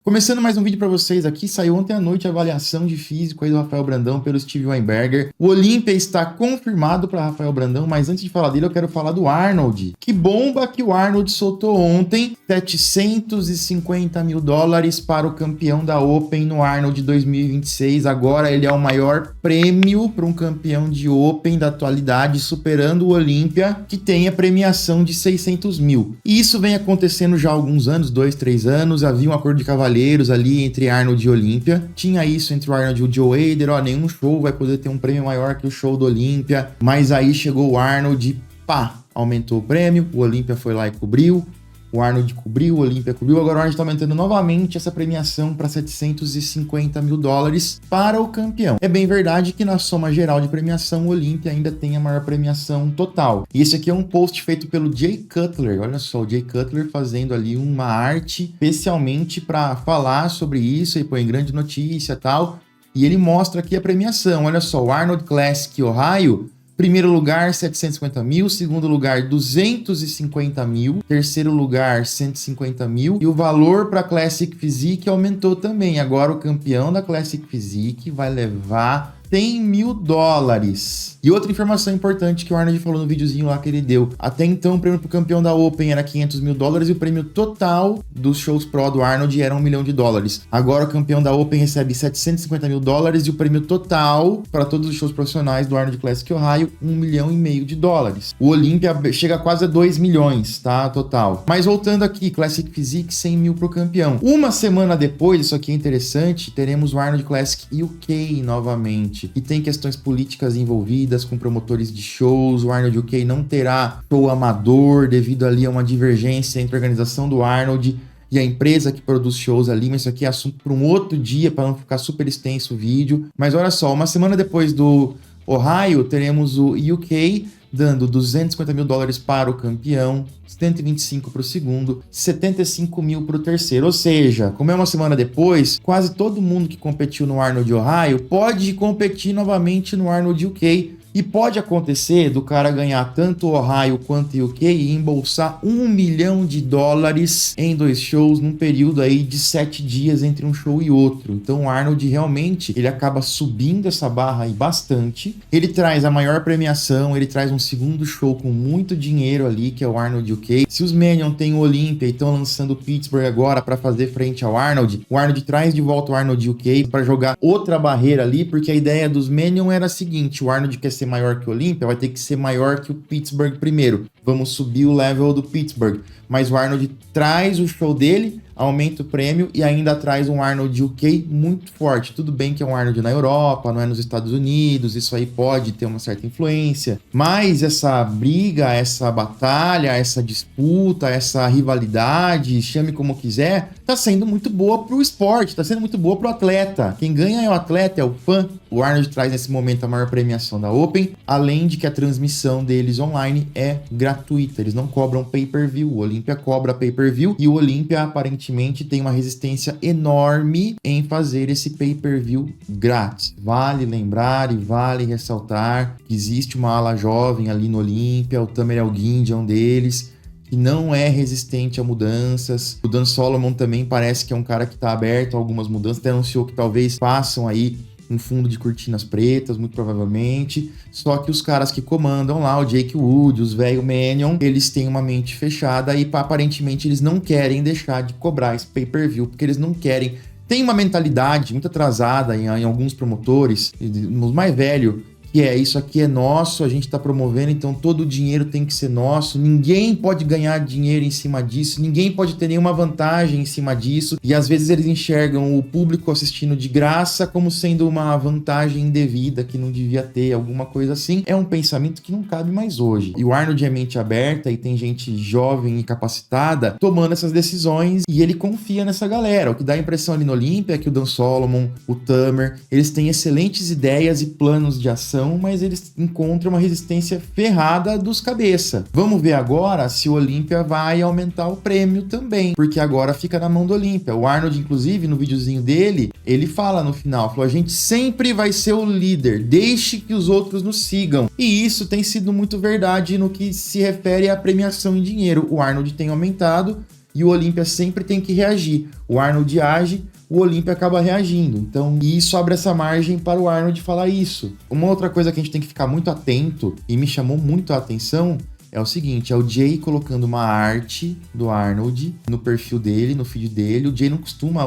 Começando mais um vídeo para vocês aqui, saiu ontem à noite a avaliação de físico aí do Rafael Brandão pelo Steve Weinberger. O Olympia está confirmado para Rafael Brandão, mas antes de falar dele eu quero falar do Arnold. Que bomba que o Arnold soltou ontem, 750 mil dólares para o campeão da Open no Arnold 2026. Agora ele é o maior prêmio para um campeão de Open da atualidade, superando o Olympia, que tem a premiação de 600 mil. E isso vem acontecendo já há alguns anos, 2, 3 anos, havia um acordo de cavalheiros ali entre Arnold e Olympia. Tinha isso entre o Arnold e o Joe Hader, ó, nenhum show vai poder ter um prêmio maior que o show do Olympia. Mas aí chegou o Arnold e pá, aumentou o prêmio, o Olympia foi lá e cobriu. O Arnold cobriu, o Olympia cobriu, agora o Arnold está aumentando novamente essa premiação para 750 mil dólares para o campeão. É bem verdade que na soma geral de premiação, o Olympia ainda tem a maior premiação total. E esse aqui é um post feito pelo Jay Cutler, olha só, o Jay Cutler fazendo ali uma arte especialmente para falar sobre isso e põe grande notícia e tal. E ele mostra aqui a premiação, olha só, o Arnold Classic Ohio. Primeiro lugar, 750 mil. Segundo lugar, 250 mil. Terceiro lugar, 150 mil. E o valor para a Classic Physique aumentou também. Agora o campeão da Classic Physique vai levar 100 mil dólares. E outra informação importante que o Arnold falou no videozinho lá que ele deu. Até então, o prêmio pro campeão da Open era 500 mil dólares e o prêmio total dos shows pro do Arnold era 1 milhão de dólares. Agora o campeão da Open recebe 750 mil dólares e o prêmio total para todos os shows profissionais do Arnold Classic Ohio, 1 milhão e meio de dólares. O Olympia chega a quase a 2 milhões, tá? Total. Mas voltando aqui, Classic Physique, 100 mil pro campeão. Uma semana depois, isso aqui é interessante, teremos o Arnold Classic UK novamente. E tem questões políticas envolvidas com promotores de shows. O Arnold UK não terá show amador devido ali a uma divergência entre a organização do Arnold e a empresa que produz shows ali, mas isso aqui é assunto para um outro dia, para não ficar super extenso o vídeo. Mas olha só, uma semana depois do Ohio, teremos o UK dando 250 mil dólares para o campeão, 125 para o segundo, 75 mil para o terceiro. Ou seja, como é uma semana depois, quase todo mundo que competiu no Arnold Ohio pode competir novamente no Arnold UK. E pode acontecer do cara ganhar tanto o Ohio quanto o UK e embolsar 1 milhão de dólares em 2 shows num período aí de 7 dias entre um show e outro. Então o Arnold realmente, ele acaba subindo essa barra aí bastante. Ele traz a maior premiação, ele traz um segundo show com muito dinheiro ali, que é o Arnold UK. Se os Manion têm o Olympia e estão lançando o Pittsburgh agora para fazer frente ao Arnold, o Arnold traz de volta o Arnold UK para jogar outra barreira ali, porque a ideia dos Manion era a seguinte, o Arnold quer ser maior que o Olympia, vai ter que ser maior que o Pittsburgh primeiro. Vamos subir o level do Pittsburgh. Mas o Arnold traz o show dele, aumenta o prêmio e ainda traz um Arnold UK muito forte. Tudo bem que é um Arnold na Europa, não é nos Estados Unidos, isso aí pode ter uma certa influência. Mas essa briga, essa batalha, essa disputa, essa rivalidade, chame como quiser, tá sendo muito boa pro esporte, tá sendo muito boa pro atleta. Quem ganha é o atleta, é o fã. O Arnold traz nesse momento a maior premiação da Open, além de que a transmissão deles online é gratuita, eles não cobram pay-per-view, o Olympia cobra pay-per-view e o Olympia aparentemente tem uma resistência enorme em fazer esse pay-per-view grátis. Vale lembrar e vale ressaltar que existe uma ala jovem ali no Olympia, o Tamer Elguindi é um deles, que não é resistente a mudanças. O Dan Solomon também parece que é um cara que está aberto a algumas mudanças, até anunciou que talvez façam aí um fundo de cortinas pretas, muito provavelmente. Só que os caras que comandam lá, o Jake Wood, os velho Manion, eles têm uma mente fechada e aparentemente eles não querem deixar de cobrar esse pay-per-view, porque eles não querem. Tem uma mentalidade muito atrasada em alguns promotores, nos mais velhos, que é isso aqui é nosso, a gente está promovendo, então todo o dinheiro tem que ser nosso, ninguém pode ganhar dinheiro em cima disso, ninguém pode ter nenhuma vantagem em cima disso, e às vezes eles enxergam o público assistindo de graça como sendo uma vantagem indevida que não devia ter, alguma coisa assim. É um pensamento que não cabe mais hoje. E o Arnold é mente aberta e tem gente jovem e capacitada tomando essas decisões e ele confia nessa galera. O que dá a impressão ali no Olympia é que o Dan Solomon, o Tamer, eles têm excelentes ideias e planos de ação, mas eles encontram uma resistência ferrada dos cabeça. Vamos ver agora se o Olympia vai aumentar o prêmio também, porque agora fica na mão do Olympia. O Arnold, inclusive, no videozinho dele, ele fala no final, falou, a gente sempre vai ser o líder, deixe que os outros nos sigam. E isso tem sido muito verdade no que se refere à premiação em dinheiro. O Arnold tem aumentado e o Olympia sempre tem que reagir. O Arnold age, o Olympia acaba reagindo. Então, isso abre essa margem para o Arnold falar isso. Uma outra coisa que a gente tem que ficar muito atento, e me chamou muito a atenção, é o seguinte, é o Jay colocando uma arte do Arnold no perfil dele, no feed dele. O Jay não costuma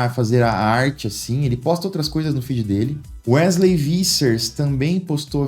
fazer a arte assim, ele posta outras coisas no feed dele. Wesley Vissers também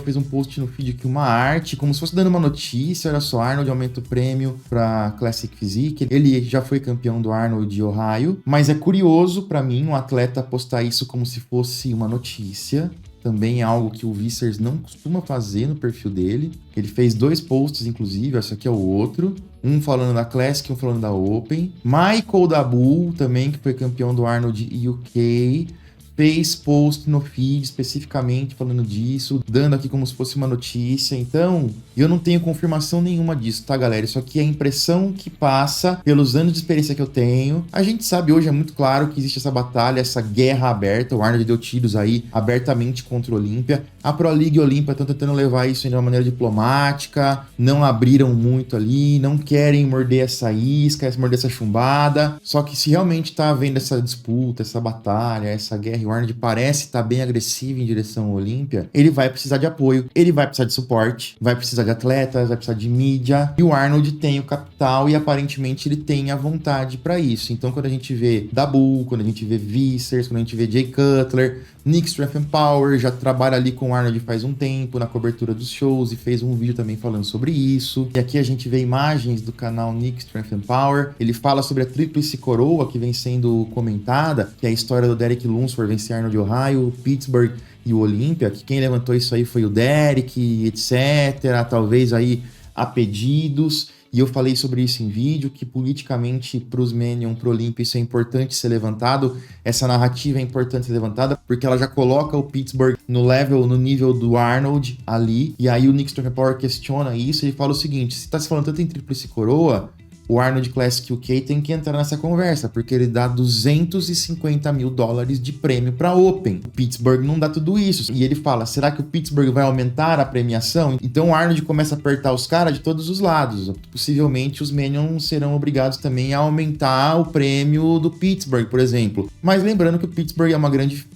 fez um post no feed aqui, uma arte, como se fosse dando uma notícia. Olha só, Arnold aumenta o prêmio para Classic Physique. Ele já foi campeão do Arnold de Ohio, mas é curioso para mim um atleta postar isso como se fosse uma notícia. Também é algo que o Vissers não costuma fazer no perfil dele. Ele fez 2 posts, inclusive, esse aqui é o outro. Um falando da Classic, um falando da Open. Michael Dabu, também, que foi campeão do Arnold UK, fez post no feed especificamente falando disso, dando aqui como se fosse uma notícia. Então, eu não tenho confirmação nenhuma disso, tá, galera? Isso aqui é a impressão que passa pelos anos de experiência que eu tenho. A gente sabe hoje, é muito claro que existe essa batalha, essa guerra aberta. O Arnold deu tiros aí abertamente contra o Olympia. A Pro League e o Olympia estão tentando levar isso de uma maneira diplomática, não abriram muito ali, não querem morder essa isca, morder essa chumbada. Só que se realmente tá havendo essa disputa, essa batalha, essa guerra, o Arnold parece estar bem agressivo em direção ao Olympia, ele vai precisar de apoio, ele vai precisar de suporte, vai precisar de atletas, vai precisar de mídia, e o Arnold tem o capital e aparentemente ele tem a vontade para isso. Então quando a gente vê Dabu, quando a gente vê Vissers, quando a gente vê Jay Cutler, Nick Strength and Power já trabalha ali com o Arnold faz um tempo na cobertura dos shows e fez um vídeo também falando sobre isso. E aqui a gente vê imagens do canal Nick Strength and Power. Ele fala sobre a tríplice coroa que vem sendo comentada, que é a história do Derek Lunsford vencer Arnold Ohio, Pittsburgh e o Olympia, que quem levantou isso aí foi o Derek, etc. Talvez aí a pedidos. E eu falei sobre isso em vídeo, que politicamente para os Manion, para o Olympia, isso é importante ser levantado. Essa narrativa é importante ser levantada, porque ela já coloca o Pittsburgh no nível do Arnold ali. E aí o Nick Power questiona isso e ele fala o seguinte, se está se falando tanto em tríplice coroa, o Arnold Classic UK tem que entrar nessa conversa, porque ele dá $250 mil de prêmio para Open. O Pittsburgh não dá tudo isso. E ele fala, será que o Pittsburgh vai aumentar a premiação? Então o Arnold começa a apertar os caras de todos os lados. Possivelmente os Manion serão obrigados também a aumentar o prêmio do Pittsburgh, por exemplo. Mas lembrando que o Pittsburgh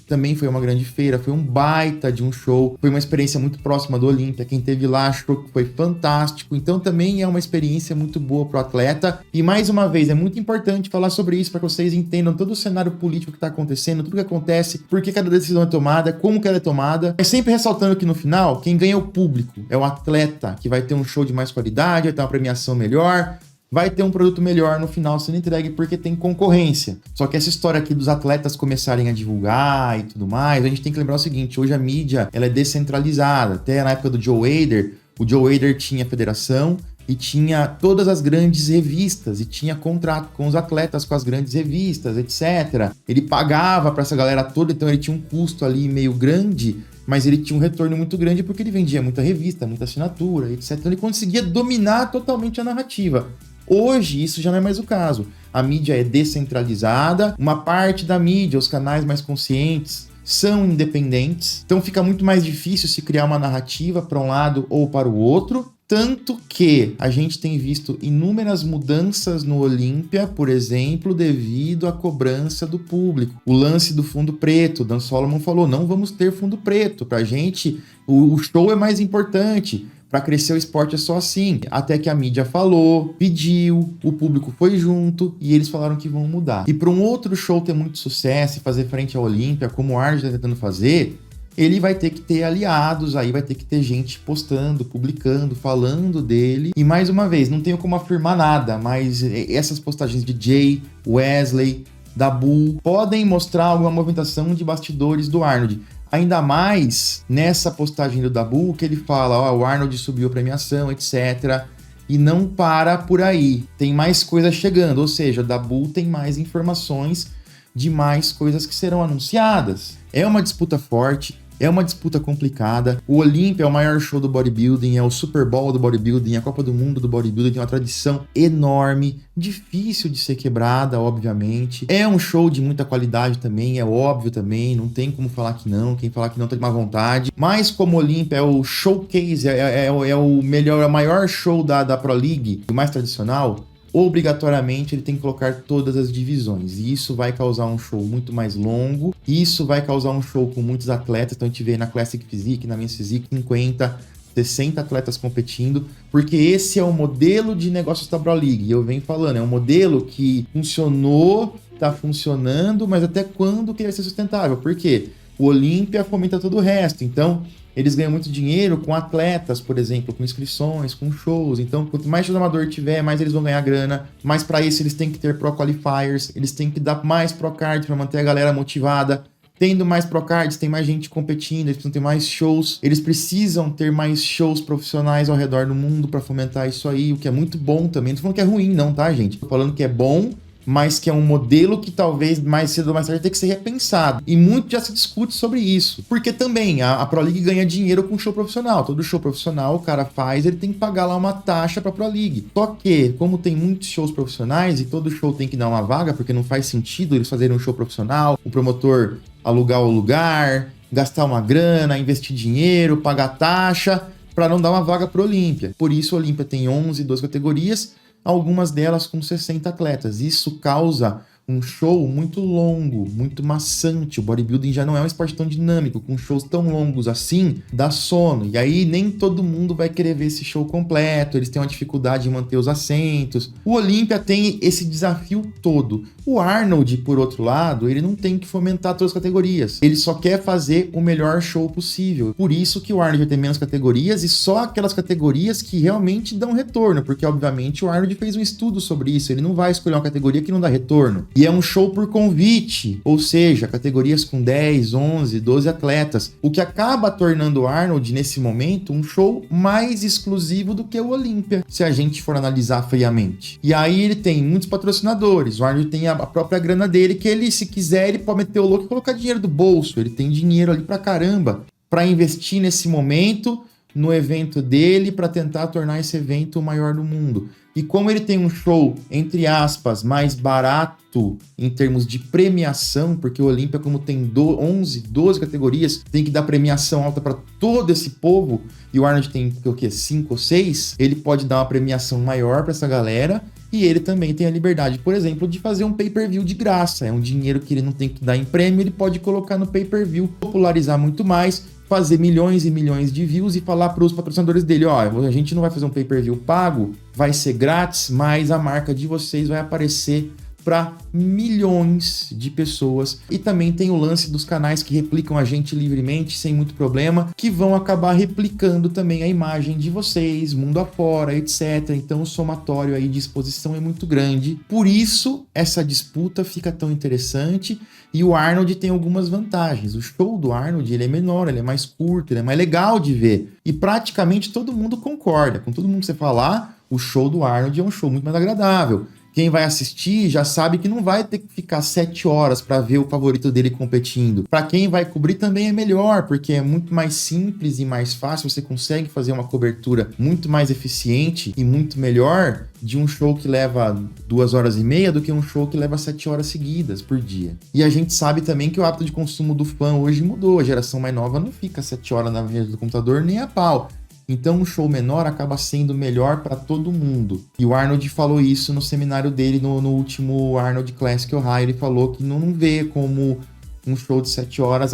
também foi uma grande feira, foi um baita de um show, foi uma experiência muito próxima do Olympia. Quem teve lá achou que foi fantástico. Então também é uma experiência muito boa pro atleta. E mais uma vez, é muito importante falar sobre isso para que vocês entendam todo o cenário político que está acontecendo, tudo que acontece, por que cada decisão é tomada, como que ela é tomada. Mas sempre ressaltando que no final, quem ganha é o público, é o atleta, que vai ter um show de mais qualidade, vai ter uma premiação melhor, vai ter um produto melhor no final sendo entregue porque tem concorrência. Só que essa história aqui dos atletas começarem a divulgar e tudo mais, a gente tem que lembrar o seguinte, hoje a mídia ela é descentralizada. Até na época do Joe Hader, o Joe Hader tinha a federação, e tinha todas as grandes revistas, e tinha contrato com os atletas, com as grandes revistas, etc. Ele pagava para essa galera toda, então ele tinha um custo ali meio grande, mas ele tinha um retorno muito grande porque ele vendia muita revista, muita assinatura, etc. Então ele conseguia dominar totalmente a narrativa. Hoje, isso já não é mais o caso. A mídia é descentralizada, uma parte da mídia, os canais mais conscientes, são independentes, então fica muito mais difícil se criar uma narrativa para um lado ou para o outro. Tanto que a gente tem visto inúmeras mudanças no Olympia, por exemplo, devido à cobrança do público. O lance do fundo preto, Dan Solomon falou, não vamos ter fundo preto, pra gente o show é mais importante. Para crescer o esporte é só assim. Até que a mídia falou, pediu, o público foi junto e eles falaram que vão mudar. E para um outro show ter muito sucesso e fazer frente ao Olympia, como o Arnold está tentando fazer, ele vai ter que ter aliados, aí vai ter que ter gente postando, publicando, falando dele. E mais uma vez, não tenho como afirmar nada, mas essas postagens de Jay, Wesley, Dabu podem mostrar alguma movimentação de bastidores do Arnold. Ainda mais nessa postagem do Dabu, que ele fala, ó, o Arnold subiu a premiação, etc. E não para por aí. Tem mais coisas chegando, ou seja, o Dabu tem mais informações de mais coisas que serão anunciadas. É uma disputa forte, é uma disputa complicada. O Olympia é o maior show do bodybuilding, é o Super Bowl do bodybuilding, a Copa do Mundo do bodybuilding, tem uma tradição enorme, difícil de ser quebrada, obviamente. É um show de muita qualidade também, é óbvio também, não tem como falar que não, quem falar que não tá de má vontade. Mas como o Olympia é o showcase, é o melhor, é o maior show da Pro League, o mais tradicional, obrigatoriamente ele tem que colocar todas as divisões. E isso vai causar um show muito mais longo, isso vai causar um show com muitos atletas. Então a gente vê na Classic Physique, na Men's Physique, 50, 60 atletas competindo, porque esse é o modelo de negócios da Pro League. E eu venho falando, é um modelo que funcionou, tá funcionando, mas até quando que vai ser sustentável? Por quê? O Olímpia fomenta todo o resto. Então, eles ganham muito dinheiro com atletas, por exemplo, com inscrições, com shows. Então, quanto mais show amador tiver, mais eles vão ganhar grana. Mas para isso, eles têm que ter Pro Qualifiers, eles têm que dar mais Pro Cards para manter a galera motivada. Tendo mais Pro Cards, tem mais gente competindo, eles precisam ter mais shows. Eles precisam ter mais shows profissionais ao redor do mundo para fomentar isso aí, o que é muito bom também. Não tô falando que é ruim, não, tá, gente? Tô falando que é bom, mas que é um modelo que talvez mais cedo ou mais tarde tem que ser repensado. E muito já se discute sobre isso. Porque também a Pro League ganha dinheiro com show profissional. Todo show profissional o cara faz, ele tem que pagar lá uma taxa pra Pro League. Só que, como tem muitos shows profissionais e todo show tem que dar uma vaga, porque não faz sentido eles fazerem um show profissional, o promotor alugar o lugar, gastar uma grana, investir dinheiro, pagar taxa, para não dar uma vaga pro Olímpia. Por isso o Olímpia tem 11, 12 categorias, algumas delas com 60 atletas. Isso causa um show muito longo, muito maçante. O bodybuilding já não é um esporte tão dinâmico, com shows tão longos assim, dá sono. E aí nem todo mundo vai querer ver esse show completo, eles têm uma dificuldade em manter os assentos. O Olímpia tem esse desafio todo. O Arnold, por outro lado, ele não tem que fomentar todas as categorias. Ele só quer fazer o melhor show possível. Por isso que o Arnold vai ter menos categorias e só aquelas categorias que realmente dão retorno, porque obviamente o Arnold fez um estudo sobre isso, ele não vai escolher uma categoria que não dá retorno. E é um show por convite, ou seja, categorias com 10, 11, 12 atletas, o que acaba tornando o Arnold, nesse momento, um show mais exclusivo do que o Olímpia, se a gente for analisar friamente. E aí ele tem muitos patrocinadores, o Arnold tem a própria grana dele, que ele, se quiser, ele pode meter o louco e colocar dinheiro do bolso, ele tem dinheiro ali pra caramba, pra investir nesse momento, no evento dele, pra tentar tornar esse evento o maior do mundo. E como ele tem um show, entre aspas, mais barato em termos de premiação, porque o Olímpia, como tem 11, 12 categorias, tem que dar premiação alta para todo esse povo, e o Arnold tem o quê? 5 ou 6, ele pode dar uma premiação maior para essa galera, e ele também tem a liberdade, por exemplo, de fazer um pay-per-view de graça. É um dinheiro que ele não tem que dar em prêmio, ele pode colocar no pay-per-view, popularizar muito mais, fazer milhões e milhões de views e falar para os patrocinadores dele, ó, a gente não vai fazer um pay-per-view pago, vai ser grátis, mas a marca de vocês vai aparecer para milhões de pessoas. E também tem o lance dos canais que replicam a gente livremente, sem muito problema, que vão acabar replicando também a imagem de vocês, mundo afora, etc. Então o somatório aí de exposição é muito grande. Por isso, essa disputa fica tão interessante. E o Arnold tem algumas vantagens. O show do Arnold, ele é menor, ele é mais curto, ele é mais legal de ver. E praticamente todo mundo concorda. Com todo mundo que você falar, o show do Arnold é um show muito mais agradável. Quem vai assistir já sabe que não vai ter que ficar 7 horas para ver o favorito dele competindo. Para quem vai cobrir também é melhor, porque é muito mais simples e mais fácil. Você consegue fazer uma cobertura muito mais eficiente e muito melhor de um show que leva 2 horas e meia do que um show que leva 7 horas seguidas por dia. E a gente sabe também que o hábito de consumo do fã hoje mudou. A geração mais nova não fica 7 horas na frente do computador nem a pau. Então um show menor acaba sendo melhor para todo mundo. E o Arnold falou isso no seminário dele, no último Arnold Classic Ohio. Ele falou que não vê como um show de 7 horas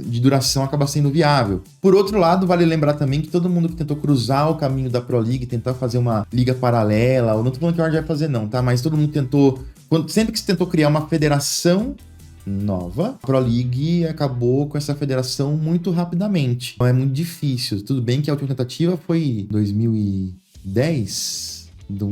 de duração acaba sendo viável. Por outro lado, vale lembrar também que todo mundo que tentou cruzar o caminho da Pro League, tentar fazer uma liga paralela, ou não tô falando que o Arnold vai fazer não, tá? Mas todo mundo tentou, sempre que se tentou criar uma federação nova, a Pro League acabou com essa federação muito rapidamente. Então é muito difícil. Tudo bem que a última tentativa foi 2010,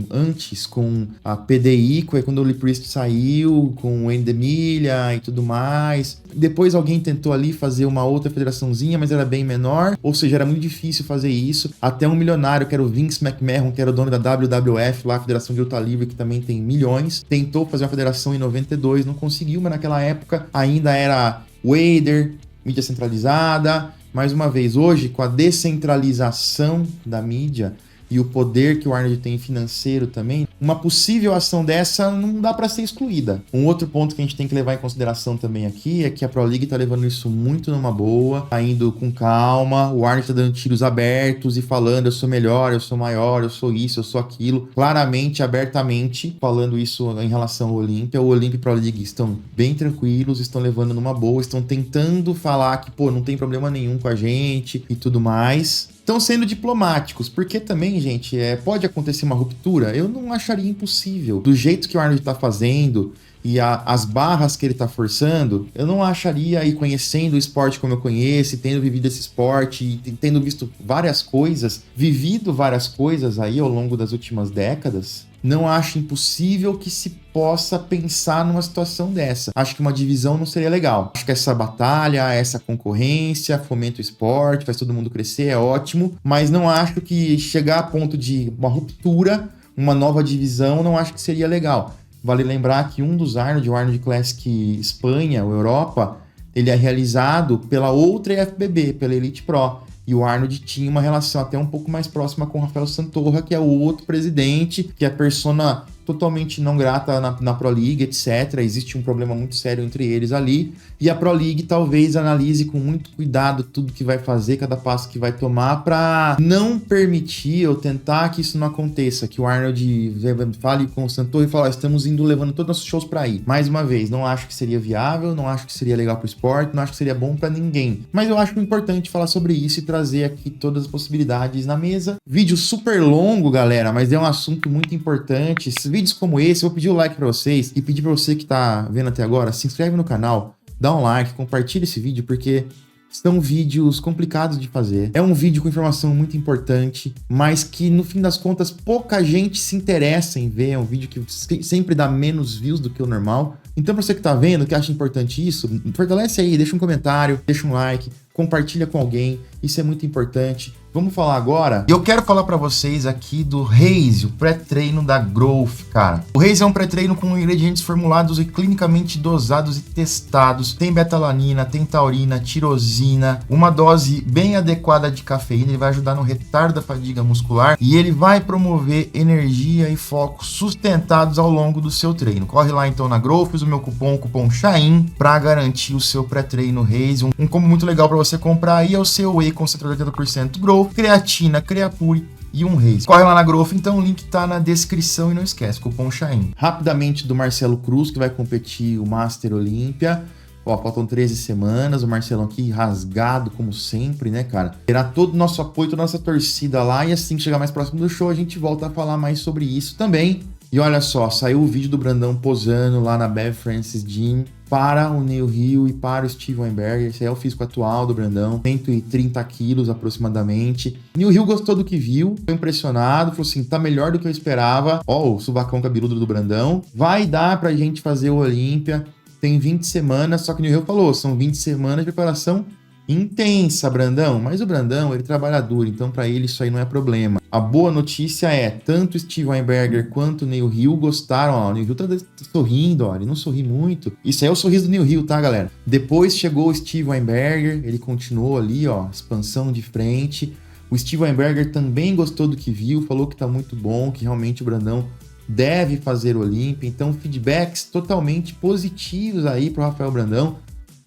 antes, com a PDI, quando o Lee Priest saiu, com o Wayne DeMilia e tudo mais. Depois alguém tentou ali fazer uma outra federaçãozinha, mas era bem menor, ou seja, era muito difícil fazer isso. Até um milionário, que era o Vince McMahon, que era o dono da WWF, lá a Federação de Luta Livre, que também tem milhões, tentou fazer uma federação em 92, não conseguiu, mas naquela época ainda era Wader, mídia centralizada. Mais uma vez, hoje, com a descentralização da mídia, e o poder que o Arnold tem financeiro também, uma possível ação dessa não dá para ser excluída. Um outro ponto que a gente tem que levar em consideração também aqui é que a Pro League tá levando isso muito numa boa, tá indo com calma, o Arnold tá dando tiros abertos e falando: eu sou melhor, eu sou maior, eu sou isso, eu sou aquilo, claramente, abertamente, falando isso em relação ao Olympia. O Olympia e Pro League estão bem tranquilos, estão levando numa boa, estão tentando falar que, pô, não tem problema nenhum com a gente e tudo mais. Estão sendo diplomáticos, porque também, gente, pode acontecer uma ruptura. Eu não acharia impossível. Do jeito que o Arnold tá fazendo e as barras que ele tá forçando, eu não acharia, aí conhecendo o esporte como eu conheço, tendo vivido esse esporte, e tendo visto várias coisas, vivido várias coisas aí ao longo das últimas décadas, não acho impossível que se possa pensar numa situação dessa. Acho que uma divisão não seria legal. Acho que essa batalha, essa concorrência, fomenta o esporte, faz todo mundo crescer, é ótimo, mas não acho que chegar a ponto de uma ruptura, uma nova divisão, não acho que seria legal. Vale lembrar que um dos Arnold, o Arnold Classic Espanha, ou Europa, ele é realizado pela outra IFBB, pela Elite Pro. E o Arnold tinha uma relação até um pouco mais próxima com o Rafael Santorra, que é o outro presidente, que é persona totalmente não grata na Pro League, etc. Existe um problema muito sério entre eles ali. E a Pro League talvez analise com muito cuidado tudo que vai fazer, cada passo que vai tomar, para não permitir ou tentar que isso não aconteça. Que o Arnold fale com o Santorra e fale: estamos indo levando todos os nossos shows para aí. Mais uma vez, não acho que seria viável, não acho que seria legal pro esporte, não acho que seria bom para ninguém. Mas eu acho importante falar sobre isso e trazer aqui todas as possibilidades na mesa. Vídeo super longo, galera, mas é um assunto muito importante. Vídeos como esse, eu vou pedir o like para vocês e pedir para você que tá vendo até agora, se inscreve no canal, dá um like, compartilha esse vídeo, porque são vídeos complicados de fazer. É um vídeo com informação muito importante, mas que no fim das contas pouca gente se interessa em ver. É um vídeo que sempre dá menos views do que o normal. Então, para você que tá vendo, que acha importante isso, fortalece aí, deixa um comentário, deixa um like, compartilha com alguém, isso é muito importante. Vamos falar agora. Eu quero falar para vocês aqui do Raze, o pré-treino da Growth, cara. O Raze é um pré-treino com ingredientes formulados e clinicamente dosados e testados. Tem betalanina, tem taurina, tirosina, uma dose bem adequada de cafeína. Ele vai ajudar no retardo da fadiga muscular e ele vai promover energia e foco sustentados ao longo do seu treino. Corre lá então na Growth, usa o meu cupom SHAIN, para garantir o seu pré-treino Raze. Um combo muito legal para você comprar aí é o seu whey concentrado de 80% Growth, creatina, Creapure e um Raze. Corre lá na Growth, então o link tá na descrição e não esquece, cupom SHAIN. Rapidamente do Marcelo Cruz, que vai competir o Master Olímpia. Ó, faltam 13 semanas, o Marcelão aqui rasgado como sempre, né, cara? Terá todo o nosso apoio, toda a nossa torcida lá, e assim que chegar mais próximo do show, a gente volta a falar mais sobre isso também. E olha só, saiu o vídeo do Brandão posando lá na Bev Francis Gym para o Neil Hill e para o Steve Weinberger. Esse é o físico atual do Brandão, 130 quilos aproximadamente. Neil Hill gostou do que viu, foi impressionado, falou assim: tá melhor do que eu esperava. Ó, o subacão cabeludo do Brandão. Vai dar pra gente fazer o Olímpia. Tem 20 semanas, só que o Neil Hill falou: são 20 semanas de preparação intensa, Brandão. Mas o Brandão, ele trabalha duro, então pra ele isso aí não é problema. A boa notícia é, tanto o Steve Weinberger quanto o Neil Hill gostaram. Ó, o Neil Hill tá sorrindo, ó, ele não sorri muito. Isso aí é o sorriso do Neil Hill, tá, galera? Depois chegou o Steve Weinberger, ele continuou ali, ó, expansão de frente. O Steve Weinberger também gostou do que viu, falou que tá muito bom, que realmente o Brandão deve fazer o Olímpia. Então, feedbacks totalmente positivos aí pro Rafael Brandão,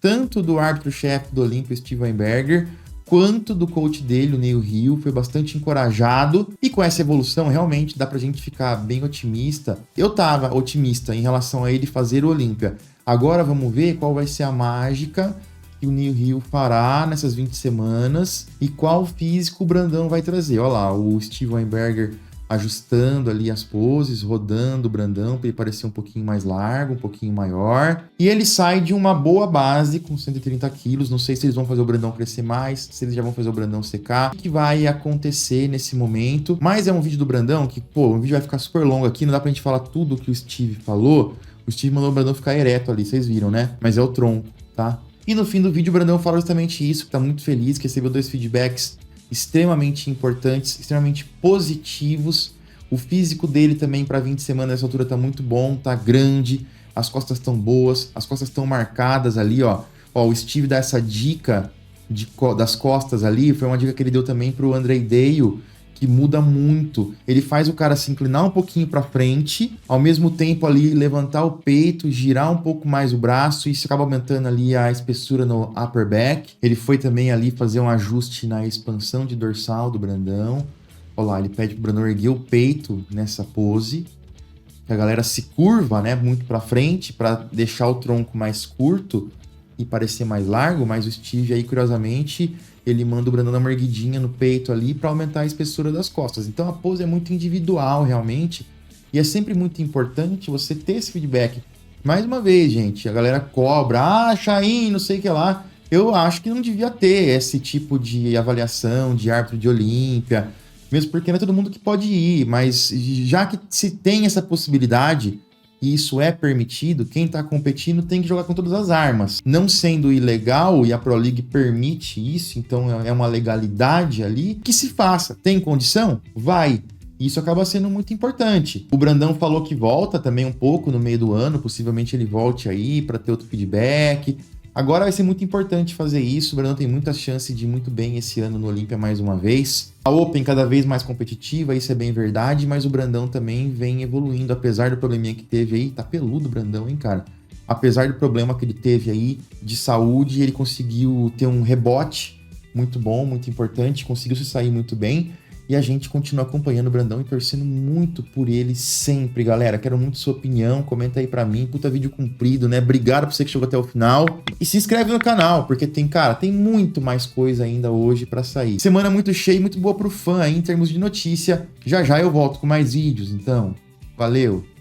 tanto do árbitro-chefe do Olímpia, Steve Weinberger, quanto do coach dele, o Neil Hill. Foi bastante encorajado, e com essa evolução realmente dá pra gente ficar bem otimista. Eu tava otimista em relação a ele fazer o Olímpia. Agora vamos ver qual vai ser a mágica que o Neil Hill fará nessas 20 semanas e qual físico o Brandão vai trazer. Olha lá, o Steve Weinberger ajustando ali as poses, rodando o Brandão para ele parecer um pouquinho mais largo, um pouquinho maior. E ele sai de uma boa base com 130 quilos. Não sei se eles vão fazer o Brandão crescer mais, se eles já vão fazer o Brandão secar. O que vai acontecer nesse momento? Mas é um vídeo do Brandão que, pô, o vídeo vai ficar super longo aqui, não dá pra gente falar tudo o que o Steve falou. O Steve mandou o Brandão ficar ereto ali, vocês viram, né? Mas é o tronco, tá? E no fim do vídeo o Brandão fala justamente isso, que tá muito feliz, que recebeu 2 feedbacks extremamente importantes, extremamente positivos. O físico dele também para 20 semanas nessa altura tá muito bom, tá grande, as costas estão boas, as costas estão marcadas ali, ó. Ó, o Steve dá essa dica das costas ali, foi uma dica que ele deu também pro Andrei Dale, que muda muito. Ele faz o cara se inclinar um pouquinho para frente, ao mesmo tempo ali levantar o peito, girar um pouco mais o braço, e isso acaba aumentando ali a espessura no upper back. Ele foi também ali fazer um ajuste na expansão de dorsal do Brandão. Olha lá, ele pede pro Brandão erguer o peito nessa pose, que a galera se curva, né, muito para frente para deixar o tronco mais curto e parecer mais largo, mas o Steve aí, curiosamente, ele manda o Brandão dar uma erguidinha no peito ali para aumentar a espessura das costas. Então a pose é muito individual, realmente, e é sempre muito importante você ter esse feedback. Mais uma vez, gente, a galera cobra, Chain, não sei o que lá. Eu acho que não devia ter esse tipo de avaliação de árbitro de Olímpia, mesmo porque não é todo mundo que pode ir, mas já que se tem essa possibilidade, e isso é permitido, quem está competindo tem que jogar com todas as armas. Não sendo ilegal, e a Pro League permite isso, então é uma legalidade ali, que se faça. Tem condição? Vai. Isso acaba sendo muito importante. O Brandão falou que volta também um pouco no meio do ano, possivelmente ele volte aí para ter outro feedback. Agora vai ser muito importante fazer isso. O Brandão tem muita chance de ir muito bem esse ano no Olímpia mais uma vez. A Open cada vez mais competitiva, isso é bem verdade, mas o Brandão também vem evoluindo, apesar do probleminha que teve aí. Tá peludo o Brandão, hein, cara? Apesar do problema que ele teve aí de saúde, ele conseguiu ter um rebote muito bom, muito importante, conseguiu se sair muito bem. E a gente continua acompanhando o Brandão e torcendo muito por ele sempre, galera. Quero muito sua opinião, comenta aí pra mim. Puta vídeo comprido, né? Obrigado por você que chegou até o final. E se inscreve no canal, porque tem muito mais coisa ainda hoje pra sair. Semana muito cheia e muito boa pro fã aí em termos de notícia. Já já eu volto com mais vídeos, então. Valeu!